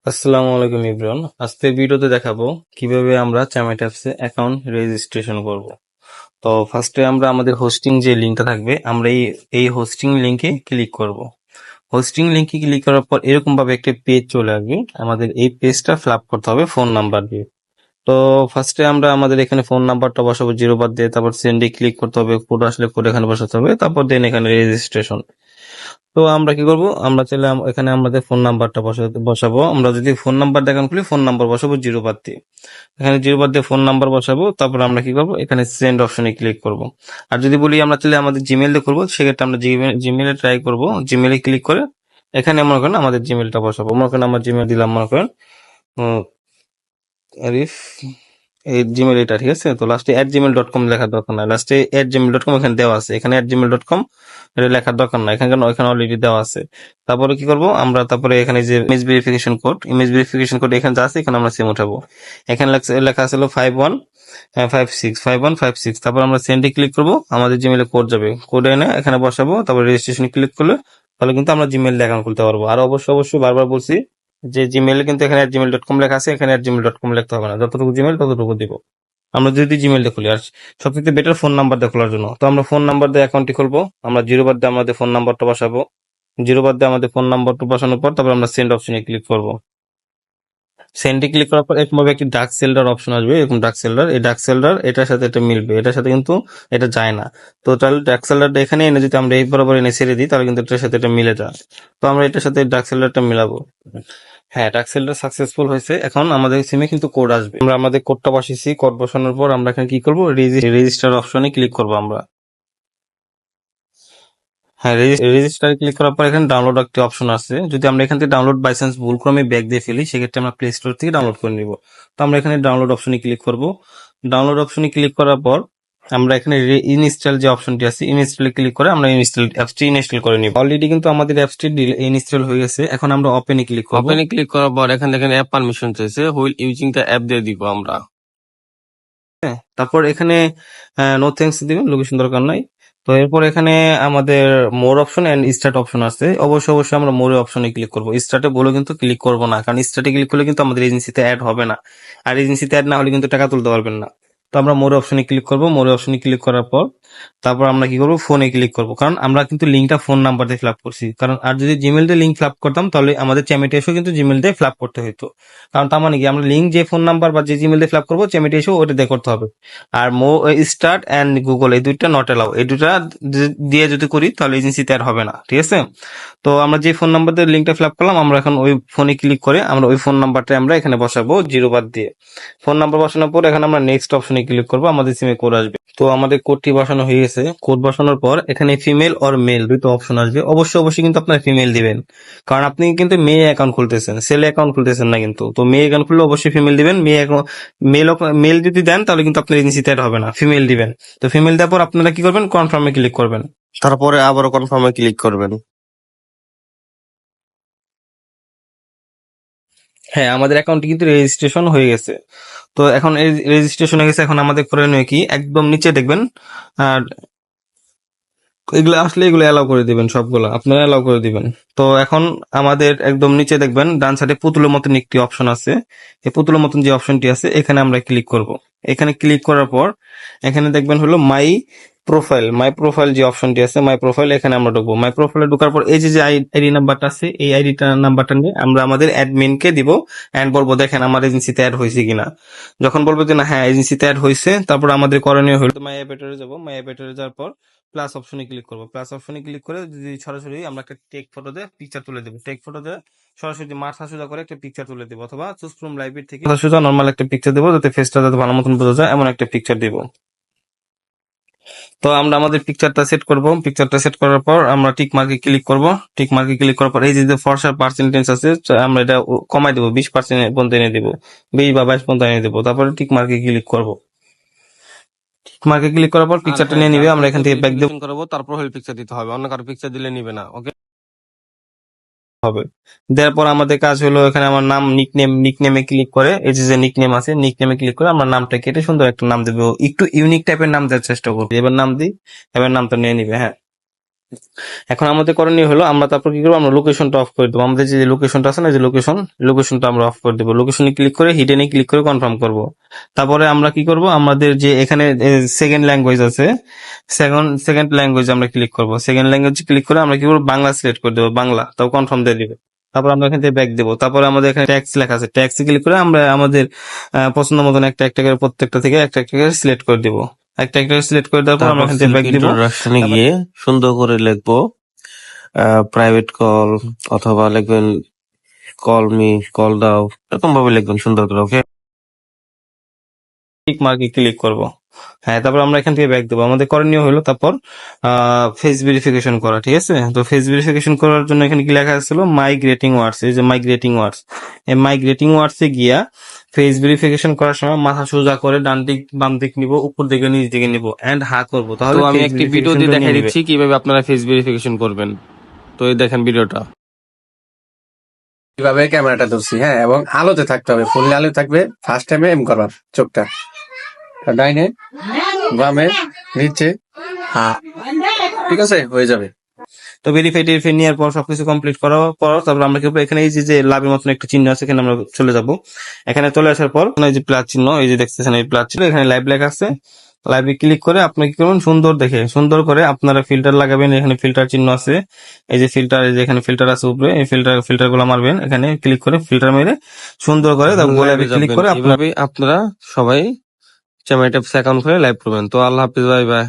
আসসালামু আলাইকুম ইব্রান। আজকের ভিডিওতে দেখাবো কিভাবে আমরা চ্যামেট অ্যাপসে অ্যাকাউন্ট রেজিস্ট্রেশন করব। তো ফার্স্টে আমরা আমাদের হোস্টিং যে লিঙ্কটা থাকবে আমরা এই হোস্টিং লিঙ্কে ক্লিক করব। হোস্টিং লিঙ্কে ক্লিক করার পর এরকম ভাবে একটা পেজ চলে আসবে। আমাদের এই পেজটা ফিল আপ করতে হবে ফোন নাম্বার দিয়ে। তো ফার্স্টে আমরা আমাদের এখানে ফোন নাম্বারটা বসাবো 0 বাদ দিয়ে, তারপর সেন্ডে ক্লিক করতে হবে, কোড আসলে কোড এখানে বসাতে হবে, তারপর দেন এখানে রেজিস্ট্রেশন। তো আমরা কি করব, আমরা চাইলে এখানে আমাদের ফোন নাম্বারটা বসাবো। আমরা যদি ফোন নাম্বার দেখান খুলি ফোন নাম্বার বসাবো 0 বাদ দিয়ে, এখানে 0 বাদ দিয়ে ফোন নাম্বার বসাবো। তারপর আমরা কি করব, এখানে সেন্ড অপশনে ক্লিক করব। আর যদি বলি আমরা চাইলে আমাদের জিমেল দিয়ে করবো, সেক্ষেত্রে আমরা জিমেলে ট্রাই করব। জিমেলে ক্লিক করে এখানে মনে করেন আমাদের জিমেলটা বসাবো। মনে করেন আমার জিমেল দিলাম, মনে করেন আরিফ, এই জিমেল এটা, ঠিক আছে। তো লাস্টে @gmail.com লেখার দরকার নাই, লাস্টে @gmail.com এখানে দেওয়া আছে, এখানে @gmail.com এটা লেখার দরকার নাই, এখানে অলরেডি দেওয়া আছে। তারপরে কি করব আমরা, তারপরে এখানে যে ইমেজ ভেরিফিকেশন কোড এখানে যা আছে এখানে আমরা সিম উঠাবো। এখানে লেখা আছে 5156 তারপর আমরা সেন্ডে ক্লিক করব, আমাদের জিমেলে কোড যাবে, কোড এনে এখানে বসাবো, তারপর রেজিস্ট্রেশন ক্লিক করলে তাহলে কিন্তু আমরা জিমেল অ্যাকাউন্ট খুলতে পারবো। আর অবশ্যই বারবার বলছি যে জিমেলে কিন্তু এখানে @gmail.com লেখা আছে, এখানে @gmail.com লিখতে হবে না, যতটুকু জিমেল ততটুকু দিব। আমরা যদি জিমেলটা খুলি, আর সবথেকে বেটার ফোন নাম্বার দিয়ে খোলার জন্য, তো আমরা ফোন নাম্বার দিয়ে অ্যাকাউন্টটি খুলবো। আমরা 0 বাদ দিয়ে আমাদের ফোন নাম্বারটা বসাবো, 0 বাদ দিয়ে আমাদের ফোন নাম্বারটা বসানোর পর তারপর আমরা সেন্ড অপশনে ক্লিক করব। সেন্ডে ক্লিক করার পর এরকম ভাবে একটি ডার্ক সেল্ডার অপশন আসবে, এরকম ডার্ক সেল্ডার, এই ডার্ক সেল্ডার এটার সাথে এটা মিলবে, এটার সাথে কিন্তু এটা যায় না। তো তাহলে ডার্ক সেল্ডারটা এখানে এনে যদি আমরা এই বরাবর এনে ছেড়ে দিই তাহলে কিন্তু এটার সাথে এটা মিলে যায়। তো আমরা এটার সাথে ডার্ক সেল্ডারটা মিলাবো। হ্যাঁ, ডার্ক সেল্ডার সাকসেসফুল হয়েছে। এখন আমাদের সিমে কিন্তু কোড আসবে, আমরা আমাদের কোডটা বসিয়েছি। কোড বসানোর পর আমরা এখানে কি করবো, রেজিস্টার অপশনে ক্লিক করবো আমরা। হ্যাঁ, রেজিস্টার ক্লিক করার পর এখানে ডাউনলোড একটি অপশন আছে। যদি আমরা এখান থেকে ডাউনলোড বাই চান্স ভুল ক্রমে ব্যাক দিয়ে ফেলি, সেক্ষেত্রে আমরা প্লে স্টোর থেকে ডাউনলোড করে নিব। তো আমরা এখানে ডাউনলোড অপশনে ক্লিক করব। ডাউনলোড অপশনে ক্লিক করার পর আমরা এখানে ইনস্টল যে অপশনটি আছে, ইনস্টলে ক্লিক করে আমরা অ্যাপসটি ইনস্টল করে নিব। অলরেডি কিন্তু আমাদের অ্যাপসটি ইনস্টল হয়ে গেছে। এখন আমরা ওপেনে ক্লিক করব। ওপেনে ক্লিক করার পর এখানে দেখেন অ্যাপ পারমিশন চাইছে, হুইল ইউজিং দ্য অ্যাপ দিয়ে দিব আমরা। তারপর এখানে নো থ্যাঙ্কস দিবেন, লোকেশন দরকার নাই। তো এরপর এখানে আমাদের more option and start option আছে। অবশ্যই আমরা মোর অপশনে ক্লিক করব, স্টার্টে বলে কিন্তু ক্লিক করব না, কারণ স্টার্টে ক্লিক করলে কিন্তু আমাদের এজেন্সিতে অ্যাড হবে না, আর এজেন্সিতে অ্যাড না হলে কিন্তু টাকা তুলতে পারবেন না। তো আমরা মোর অপশনে ক্লিক করব। মোর অপশনে ক্লিক করার পর তারপর আমরা কি করব, ফোনে ক্লিক করব, কারণ আমরা কিন্তু লিঙ্কটা ফোন নাম্বার দিয়ে ফিল আপ করছি। কারণ আর যদি জিমেল দিয়ে লিঙ্ক ফিল আপ করতাম তাহলে আমাদের চ্যামেটে এসেও কিন্তু জিমেল দিয়ে ফিল আপ করতে হতো। কারণ তার মানে কি, আমরা লিঙ্ক যে ফোন নাম্বার বা যে জিমেল দিয়ে ফিল আপ করবো, চ্যামেটে এসেও ওটা দিয়ে করতে হবে। আর স্টার্ট অ্যান্ড গুগল এই দুইটা নট এলাও, এই দুইটা দিয়ে যদি করি তাহলে এজেন্সিতে আর হবে না, ঠিক আছে। তো আমরা যে ফোন নাম্বার দিয়ে লিঙ্কটা ফিল আপ করলাম, আমরা এখন ওই ফোনে ক্লিক করে আমরা ওই ফোন নাম্বারটা আমরা এখানে বসাবো 0 বাদ দিয়ে। ফোন নাম্বার বসানোর পর এখানে আমরা নেক্সট অপশনে ক্লিক করবো, আমাদের সিমে কোড আসবে। তো আমাদের কোডটি বসানো হয়ে গেছে। কোড বসানোর পর এখানে ফিমেল অর মেল দুটো অপশন আসবে। অবশ্যই কিন্তু আপনার ফিমেল দিবেন, কারণ আপনি কিন্তু মেয়ে অ্যাকাউন্ট খুলতেছেন, ছেলে অ্যাকাউন্ট খুলতেছেন না কিন্তু। তো মেয়ে অ্যাকাউন্ট খুললে অবশ্যই ফিমেল দিবেন। মেল যদি দেন তাহলে কিন্তু আপনার এজেন্সিতে অ্যাড হবে না, ফিমেল দিবেন। তো ফিমেল দেওয়ার পর আপনারা কি করবেন, কনফার্মে ক্লিক করবেন। তারপরে আবারও কনফার্মে ক্লিক করবেন। হ্যাঁ, আমাদের অ্যাকাউন্টটি কিন্তু রেজিস্ট্রেশন হয়ে গেছে। তো এখন রেজিস্ট্রেশন হয়ে গেছে, এখন আমাদের করণীয় কি, একদম নিচে দেখবেন আর এগুলো আসলে এগুলো অ্যালাউ করে দিবেন, সবগুলো আপনারা অ্যালাউ করে দিবেন। তো এখন আমাদের একদম নিচে দেখবেন ডান সাইডে পুতুলের মতন একটি অপশন আছে। এই পুতুলের মতন যে অপশনটি আছে এখানে আমরা ক্লিক করব। এখানে ক্লিক করার পর এখানে দেখবেন হলো মাই প্রোফাইল যে অপশনটি আছে, মাই প্রোফাইল, এখানে আমরা ঢুকবো। মাই প্রোফাইলে ঢোকার পর এই যে আইডি নাম্বারটা আছে, এই আইডিটা নাম্বারটা নিয়ে আমরা আমাদের অ্যাডমিনকে দিব এন্ড বলবো দেখেন আমার এজেন্সিতে অ্যাড হয়েছে কিনা। যখন বলবো যে না হ্যাঁ এজেন্সিতে অ্যাড হয়েছে, তারপর আমাদের করণীয় হলো মাই অ্যাপেটরে যাবো। মাই অ্যাপেটরে যাওয়ার পর প্লাস অপশনে ক্লিক করবো। প্লাস অপশনে ক্লিক করে যদি সরাসরি আমরা একটা টেক ফটো দিয়ে পিকচার তুলে দেবো, টেক ফটো দিয়ে সরাসরি মাথা সোজা করে একটা পিকচার তুলে দেবো, অথবা চুজ ফ্রম লাইব্রেরি থেকে মাথা সোজা নর্মাল একটা পিকচার দেবো, যাতে ফেসটা যাতে ভালো মতন বোঝা যায় এমন একটা পিকচার দিব। তো আমরা আমাদের পিকচারটা সেট করব। পিকচারটা সেট করার পর আমরা টিক মার্কে ক্লিক করব। টিক মার্কে ক্লিক করার পর এই যে ফর্সার পার্সেন্টেজ আছে আমরা এটা কমাই দেবো, 20% পর্যন্ত এনে দেবো, 20 বা 22 পর্যন্ত এনে দেবো। তারপরে টিক মার্কে ক্লিক করব। টিক মার্কে ক্লিক করার পর আর পিকচারটা হ্যাঁ, নিয়ে নিবে, আমরা তারপরে এখান তো থেকে ব্যাক দেবো ভেরিফিকেশন করাবো, তারপর হইল পিকচার দিতে হবে, অন্য কারো পিকচার দিলে নিবে না। ওকে, হবে। দেওয়ার পর আমাদের কাজ হলো এখানে আমার নাম, নিকনেমে ক্লিক করে এই যে নিকনেম আছে, নিকনেমে ক্লিক করে আমরা নামটা কেটে সুন্দর একটা নাম দেবো, একটু ইউনিক টাইপের নাম দেওয়ার চেষ্টা করবো। এবার নাম দিই, এবার নামটা নিয়ে নিবে। হ্যাঁ, এখন আমাদের করণীয় হলো আমরা তারপর কি করবো, আমরা লোকেশনটা অফ করে দেবো। আমাদের যে লোকেশনটা আছে না, যে লোকেশনটা আমরা অফ করে দেবো। লোকেশনে ক্লিক করে হিডেনে ক্লিক করে কনফার্ম করব। তারপরে আমরা কি করব, আমাদের যে এখানে সেকেন্ড ল্যাঙ্গুয়েজ আছে, সেকেন্ড ল্যাঙ্গুয়েজ আমরা ক্লিক করব। সেকেন্ড ল্যাঙ্গুয়েজ ক্লিক করে আমরা কি করবো, বাংলা সিলেক্ট করে দেবো, বাংলা, তাও কনফার্ম দিয়ে দিবে। তারপর আমরা এখান থেকে ব্যাক দেবো। তারপরে আমাদের এখানে ট্যাক্স লেখা আছে, ট্যাক্সে ক্লিক করে আমরা আমাদের পছন্দ মতন একটা একটা করে প্রত্যেকটা থেকে একটা একটা করে সিলেক্ট করে দিব। একটা একটা সিলেক্ট করে দেওয়ার পর আমরা তারপর এখান থেকে ব্যাক দিব। ইন্ট্রোডাকশনে গিয়ে সুন্দর করে লিখবো প্রাইভেট কল, অথবা লিখবেন কল মি, কল দাও, এরকম ভাবে লিখবেন সুন্দর করে। ওকে, টিক মার্কে ক্লিক করব। হ্যাঁ, তারপর আমরা এখান থেকে ব্যাক দেবো। আমাদের করণীয় হলো তারপর ফেস ভেরিফিকেশন করা, ঠিক আছে? তো ফেস ভেরিফিকেশন করার জন্য এখানে কি লেখা ছিল, মাইগ্রেটিং ওয়ার্ডস, এই যে মাইগ্রেটিং ওয়ার্ডস, এই মাইগ্রেটিং ওয়ার্ডসে গিয়া ফেস ভেরিফিকেশন করার সময় মাথা সোজা করে ডান দিক বাম দিক নিব, উপর দিকে নিচ দিকে নিব, এন্ড হা করবো, তো তাহলে আমি ফেস একটি ভিডিও দিয়ে ভেরিফিকেশনটা দেখা নিয়ে নিবে। দিচ্ছি কিভাবে আপনারা ফেস ভেরিফিকেশন করবেন। তো এই দেখেন ভিডিওটা। কিভাবে ক্যামেরাটা ধরছি, হ্যাঁ, এবং আলোতে থাকতে হবে, ফুললি আলো থাকবে। ফার্স্ট টাইমে এম করবার চোখটা, ডাইনে বামে নিচে, হ্যাঁ, ঠিক আছে, হয়ে যাবে। তো ভেরিফাই টেরিফাই নেওয়ার পর সবকিছু কমপ্লিট করার পর তারপর আমরা কি করবো, এখানে এই যে লাভের মতন একটা চিহ্ন আছে, এখানে আমরা চলে যাব। এখানে চলে আসার পর এই যে প্লাস চিহ্ন, এই যে দেখতেছেন এই প্লাস চিহ্ন, এখানে লাইভ লেখা আছে। লাইভে ক্লিক করে আপনি কি করবেন, সুন্দর করে আপনারা ফিল্টার লাগাবেন। এখানে ফিল্টার চিহ্ন আছে, এই যে ফিল্টার, এই যে এখানে ফিল্টার আছে উপরে, এই ফিল্টার গুলো মারবেন। এখানে ক্লিক করে ফিল্টার মেরে সুন্দর করে তারপর গোলাপে ক্লিক করে আপনারা এভাবে আপনারা সবাই চ্যানেলটা অ্যাকাউন্ট করে লাইভ করবেন। তো আল্লাহ হাফিজ, বাই বাই।